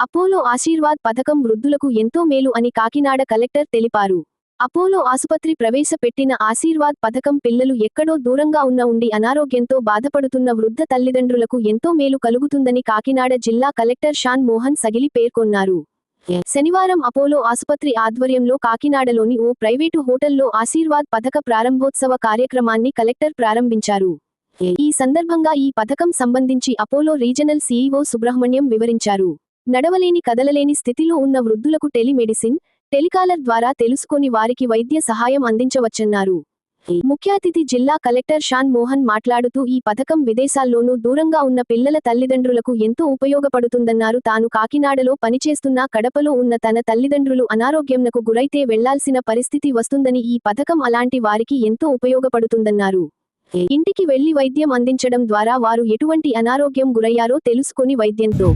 Apollo Aashirvaad పథకం వృద్ధులకు ఎంతో మేలు అని కాకినాడ కలెక్టర్ తెలిపారు. అపోలో ఆసుపత్రి ప్రవేశపెట్టిన ఆశీర్వాద్ పథకం పిల్లలు ఎక్కడో దూరంగా ఉండి అనారోగ్యంతో బాధపడుతున్న వృద్ధ తల్లిదండ్రులకు ఎంతో మేలు కలుగుతుందని కాకినాడ జిల్లా కలెక్టర్ షాన్ మోహన్ సగిలి పేర్కొన్నారు. శనివారం అపోలో ఆసుపత్రి ఆధ్వర్యంలో కాకినాడలోని ఓ ప్రైవేటు హోటల్లో ఆశీర్వాద్ పథక ప్రారంభోత్సవ కార్యక్రమాన్ని కలెక్టర్ ప్రారంభించారు. ఈ సందర్భంగా ఈ పథకం సంబంధించి అపోలో రీజనల్ సీఈఓ సుబ్రహ్మణ్యం వివరించారు. నడవలేని కదలలేని స్థితిలో ఉన్న వృద్ధులకు టెలిమెడిసిన్, టెలికాలర్ ద్వారా తెలుసుకొని వారికి వైద్య సహాయం అందించవచ్చన్నారు. ముఖ్య అతిథి జిల్లా కలెక్టర్ షాన్ మోహన్ మాట్లాడుతూ ఈ పథకం విదేశాల్లోనూ దూరంగా ఉన్న పిల్లల తల్లిదండ్రులకు ఎంతో ఉపయోగపడుతుందన్నారు. తాను కాకినాడలో పనిచేస్తున్నా కడపలో ఉన్న తన తల్లిదండ్రులు అనారోగ్యంకు గురైతే వెళ్లాల్సిన పరిస్థితి వస్తుందని ఈ పథకం అలాంటి వారికి ఎంతో ఉపయోగపడుతుందన్నారు. ఇంటికి వెళ్లి వైద్యం అందించడం ద్వారా వారు ఎటువంటి అనారోగ్యం గురయ్యారో తెలుసుకొని వైద్యంతో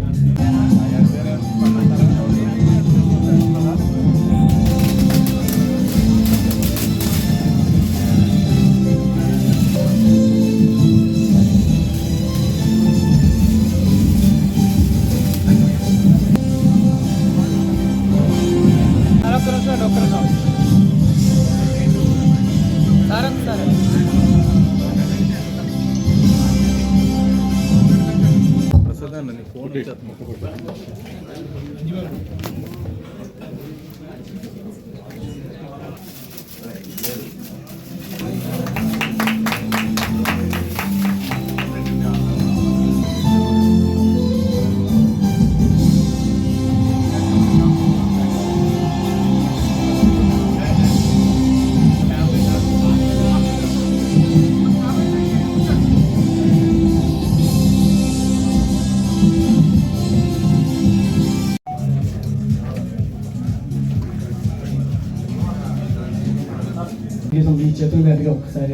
మీ చేతుల మీదుగా ఒకసారి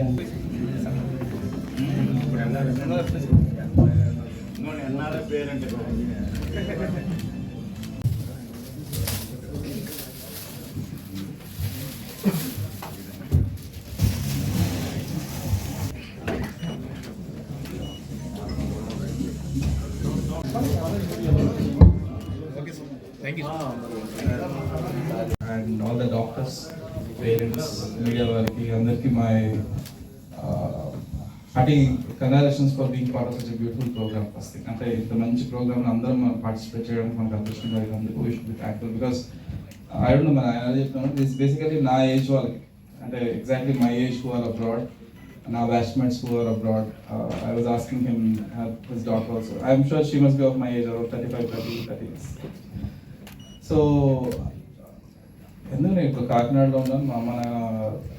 Thank you. And all the doctors, parents, media variki, andarki my hearty congratulations for being part of such a beautiful program. First thing, ante inta manchi program lo andaram participate cheyadaniki manaku adrushtamga undanduku we should be thankful because I don't know man I cheptanu this basically na age valaki ante exactly my age who are abroad, now batchmates who are abroad. I was asking him his daughter also. I am sure she must be of my age, around 30 years. So ఎందుకు నేను ఇప్పుడు కాకినాడలో ఉన్నాను, మా అమ్మ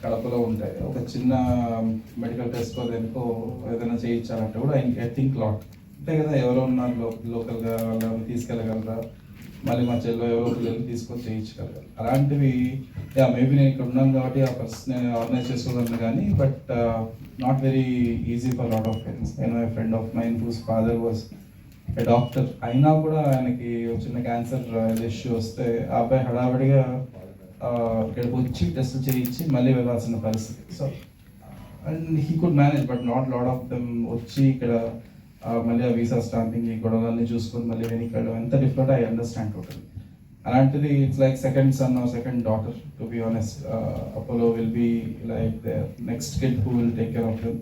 కడపలో ఉంటాయి. ఒక చిన్న మెడికల్ టెస్ట్ దేనికో ఏదైనా చేయించాలంటే కూడా ఐ థింక్ లాట్ అంతే కదా, ఎవరో ఉన్నారు లోకల్గా వాళ్ళని తీసుకెళ్ళగలరా, మళ్ళీ మా చెల్లో ఎవరో పిల్లల్ని తీసుకొని చేయించగలరు. అలాంటివి మేబీ నేను ఇక్కడ ఉన్నాను కాబట్టి ఆ పర్సన్ నేను ఆర్గనైజ్ చేసుకోగలను కానీ but not very easy for lot of parents. నేను my friend of mine whose father was a doctor, అయినా కూడా ఆయనకి చిన్న క్యాన్సర్ ఇష్యూ వస్తే ఆ అబ్బాయి హడావిడిగా ఇక్కడికి వచ్చి టెస్టులు చేయించి మళ్ళీ వెళ్ళాల్సిన పరిస్థితి. So and he could manage but not lot of them వచ్చి ఇక్కడ మళ్ళీ ఆ వీసా స్టాంపింగ్ ఈ గొడవలన్నీ చూసుకొని మళ్ళీ వెనక్కి వెళ్ళడం ఎంత డిఫరెంట్ ఐ అండర్స్టాండ్ టోటల్. అలాంటిది it's like second son or second daughter to be honest. Apollo will be like their next kid who will take care of them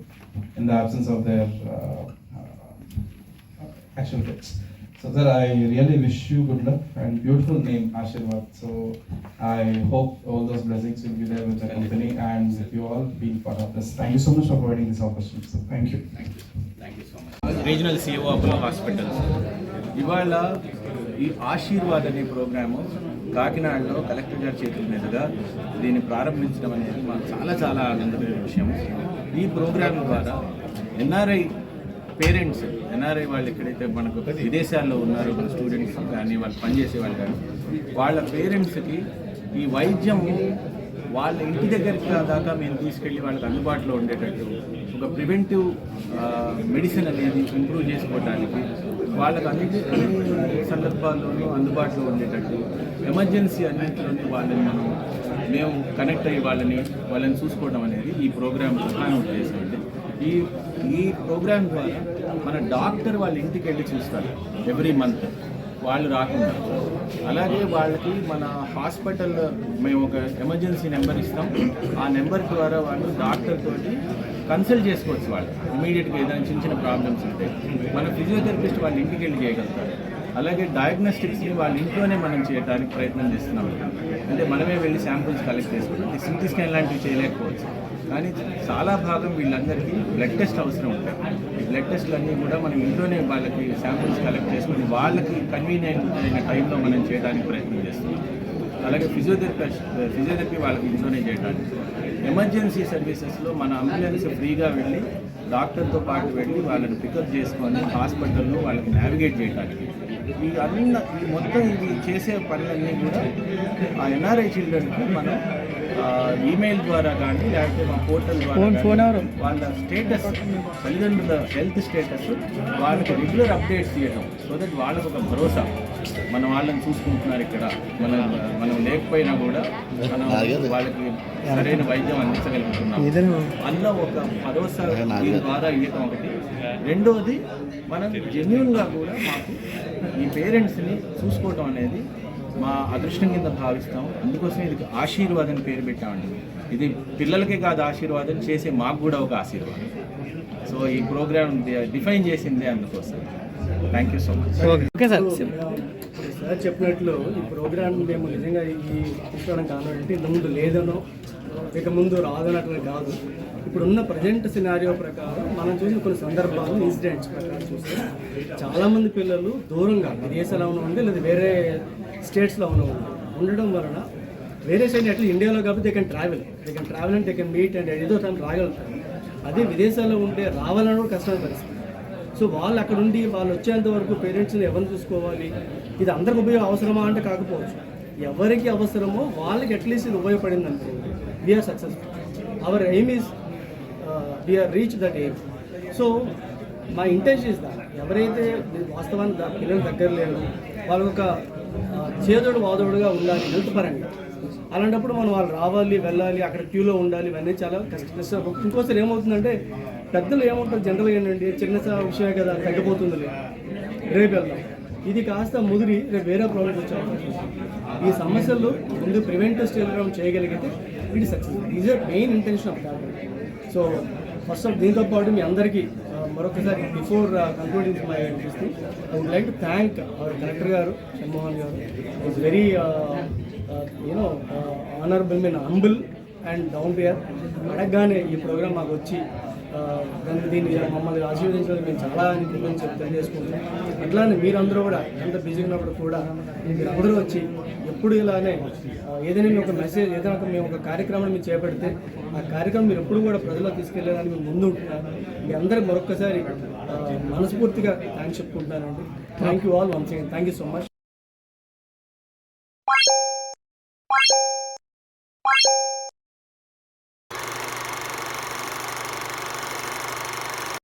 in the absence of their actual kids. So sir, I really wish you good luck and beautiful name Ashirwad. So I hope all those blessings will be there with the company and with you all being part of this. Thank you so much for providing this opportunity. So thank you. Thank you so much. Regional CEO Apollo Hospital. ఇవాళ ఈ ఆశీర్వాద్ అనే programme కాకినాడలో collector గారి చేతుల మీదుగా దీన్ని ప్రారంభించడం అనేది మాకు చాలా చాలా ఆనందమైన విషయం. ఈ ప్రోగ్రాం ద్వారా ఎన్ఆర్ఐ పేరెంట్స్, ఎన్ఆర్ఐ వాళ్ళు ఎక్కడైతే మనకు విదేశాల్లో ఉన్నారో మన స్టూడెంట్స్ కానీ వాళ్ళు పనిచేసే వాళ్ళు కానీ వాళ్ళ పేరెంట్స్కి ఈ వైద్యం వాళ్ళ ఇంటి దగ్గరికి దాకా మేము తీసుకెళ్ళి వాళ్ళకి అందుబాటులో ఉండేటట్టు ఒక ప్రివెంటివ్ మెడిసిన్ అనేది ఇంప్రూవ్ చేసుకోవడానికి వాళ్ళకి అన్ని సందర్భాల్లోనూ అందుబాటులో ఉండేటట్టు ఎమర్జెన్సీ అన్నింటిలోనూ వాళ్ళని మేము కనెక్ట్ అయ్యి వాళ్ళని చూసుకోవడం అనేది ఈ ప్రోగ్రామ్ ప్రధాన ఉద్దేశం అండి. ఈ ప్రోగ్రాం ద్వారా మన డాక్టర్ వాళ్ళ ఇంటికి వెళ్ళి చూస్తారు ఎవ్రీ మంత్. వాళ్ళు రాకుండా. అలాగే వాళ్ళకి మన హాస్పిటల్ మేము ఒక ఎమర్జెన్సీ నెంబర్ ఇస్తాం. ఆ నెంబర్ ద్వారా వాళ్ళు డాక్టర్ తోటి కన్సల్ట్ చేసుకోవచ్చు. వాళ్ళు ఇమీడియట్గా ఏదైనా చిన్న చిన్న ప్రాబ్లమ్స్ ఉంటే మన ఫిజియోథెరపిస్ట్ వాళ్ళ ఇంటికి వెళ్ళి చేయగలుగుతారు. అలాగే డయాగ్నోస్టిక్స్ని వాళ్ళ ఇంట్లోనే మనం చేయడానికి ప్రయత్నం చేస్తున్నాం. అంటే మనమే వెళ్ళి శాంపుల్స్ కలెక్ట్ చేసుకుంటాం. సిటీ స్కాన్ లాంటివి చేయలేకపోవచ్చు, కానీ చాలా భాగం వీళ్ళందరికీ బ్లడ్ టెస్ట్ అవసరం ఉంటాయి. ఈ బ్లడ్ టెస్ట్లన్నీ కూడా మనం ఇంట్లోనే వాళ్ళకి శాంపుల్స్ కలెక్ట్ చేసుకుని వాళ్ళకి కన్వీనియంట్ అయిన టైంలో మనం చేయడానికి ప్రయత్నం చేస్తున్నాం. అలాగే ఫిజియోథెరపీ వాళ్ళకి ఇంట్లోనే చేయడానికి. ఎమర్జెన్సీ సర్వీసెస్లో మన అంబులెన్స్ ఫ్రీగా వెళ్ళి డాక్టర్తో పాటు వెళ్ళి వాళ్ళని పికప్ చేసుకొని హాస్పిటల్లో వాళ్ళకి నావిగేట్ చేయడానికి. ఈ మొత్తం ఇవి చేసే పనులన్నీ కూడా ఆ ఎన్ఆర్ఐ చిల్డ్రన్కి మనం ఈమెయిల్ ద్వారా కానీ లేకపోతే మా పోర్టల్ ద్వారా వాళ్ళ స్టేటస్, తల్లిదండ్రుల హెల్త్ స్టేటస్ వాళ్ళకి రెగ్యులర్ అప్డేట్స్ చేయడం. సో దట్ వాళ్ళకు ఒక భరోసా, మన వాళ్ళని చూసుకుంటున్నారు ఇక్కడ, మనం లేకపోయినా కూడా మనం వాళ్ళకి సరైన వైద్యం అందించగలుగుతున్నాం అన్న ఒక భరోసా దీని ద్వారా ఇవ్వటం ఒకటి. రెండోది, మనం జెన్యున్గా కూడా మాకు ఈ పేరెంట్స్ని చూసుకోవటం అనేది మా అదృష్టం కింద భావిస్తాం. అందుకోసం ఇది ఆశీర్వాదం అని పేరు పెట్టామండి. ఇది పిల్లలకే కాదు ఆశీర్వాదం, చేసే మాకు కూడా ఒక ఆశీర్వాదం. సో ఈ ప్రోగ్రామ్ డిఫైన్ చేసింది అందుకోసం. Thank you so much. Okay sir చెప్పినట్లు ఈ ప్రోగ్రామ్ మేము నిజంగా ఈ తీసుకోవడం కావాలంటే ఇంతకుముందు లేదనో ఇక ముందు రాదనట్లు కాదు. ఇప్పుడున్న ప్రజెంట్ సినారియో ప్రకారం మనం చూసిన కొన్ని సందర్భాలు, ఇన్సిడెంట్స్ ప్రకారం చూస్తే చాలామంది పిల్లలు దూరంగా విదేశాల్లో ఉండి లేదా వేరే స్టేట్స్లో ఉండడం వలన వేరే సైడ్ అట్లా ఇండియాలో కాబట్టి they can travel and they can meet and ఏదో టైం రాగలుగుతారు. అదే విదేశాల్లో ఉంటే రావాలని కూడా కష్టమైన పరిస్థితి. సో వాళ్ళు అక్కడ ఉండి వాళ్ళు వచ్చేంత వరకు పేరెంట్స్ని ఎవరిని చూసుకోవాలి, ఇది అందరికి ఉపయోగం అవసరమా అంటే కాకపోవచ్చు. ఎవరికి అవసరమో వాళ్ళకి అట్లీస్ట్ ఇది ఉపయోగపడింది అనుకోండి, we are successful. Our aim is we are reach that aim. So మా ఇంటెన్షన్ ఇస్ దాట్ ఎవరైతే వాస్తవానికి పిల్లల దగ్గర లేరు, వాళ్ళకు ఒక చేదోడు వాదోడుగా ఉండాలి హెల్త్ పరంగా. అలాంటప్పుడు మనం వాళ్ళు రావాలి, వెళ్ళాలి, అక్కడ క్యూలో ఉండాలి, ఇవన్నీ చాలా కష్టం. ఇంకోసారి ఏమవుతుందంటే పెద్దలు ఏమంటారు జనరల్గా ఏంటంటే చిన్న విషయమే కదా తగ్గిపోతుంది, రేపు వెళ్దాం. ఇది కాస్త ముదిరి రేపు వేరే ప్రాబ్లమ్స్ వచ్చే అవకాశం. ఈ సమస్యలు ముందు ప్రివెంటివ్ స్టేజ్లో చేయగలిగితే it success. Is a main intention of that. So first of దీంతో పాటు మీ అందరికీ మరొకసారి before concluding my thing I would like to thank our collector గారు షణ్మోహన్ గారు. Is very honourable, mean humble and down to earth. అడగగానే ఈ programme మాకు వచ్చి దీన్ని మమ్మల్ని ఆశీర్వదించడం మేము చాలా తెలియజేసుకుంటున్నాం. అట్లానే మీరందరూ కూడా ఎంత బిజీ ఉన్నప్పుడు కూడా మీరు అందరూ వచ్చి ఎప్పుడు ఇలానే ఏదైనా ఒక మెసేజ్, ఏదైనా మేము ఒక కార్యక్రమాన్ని మీరు చేపడితే ఆ కార్యక్రమం మీరు ఎప్పుడు కూడా ప్రజల్లో తీసుకెళ్లేదని మేము ముందు ఉంటున్నాం. మీ అందరికి మరొకసారి మనస్ఫూర్తిగా థ్యాంక్స్ చెప్పుకుంటున్నానండి. Thank you all once again. Thank you so much.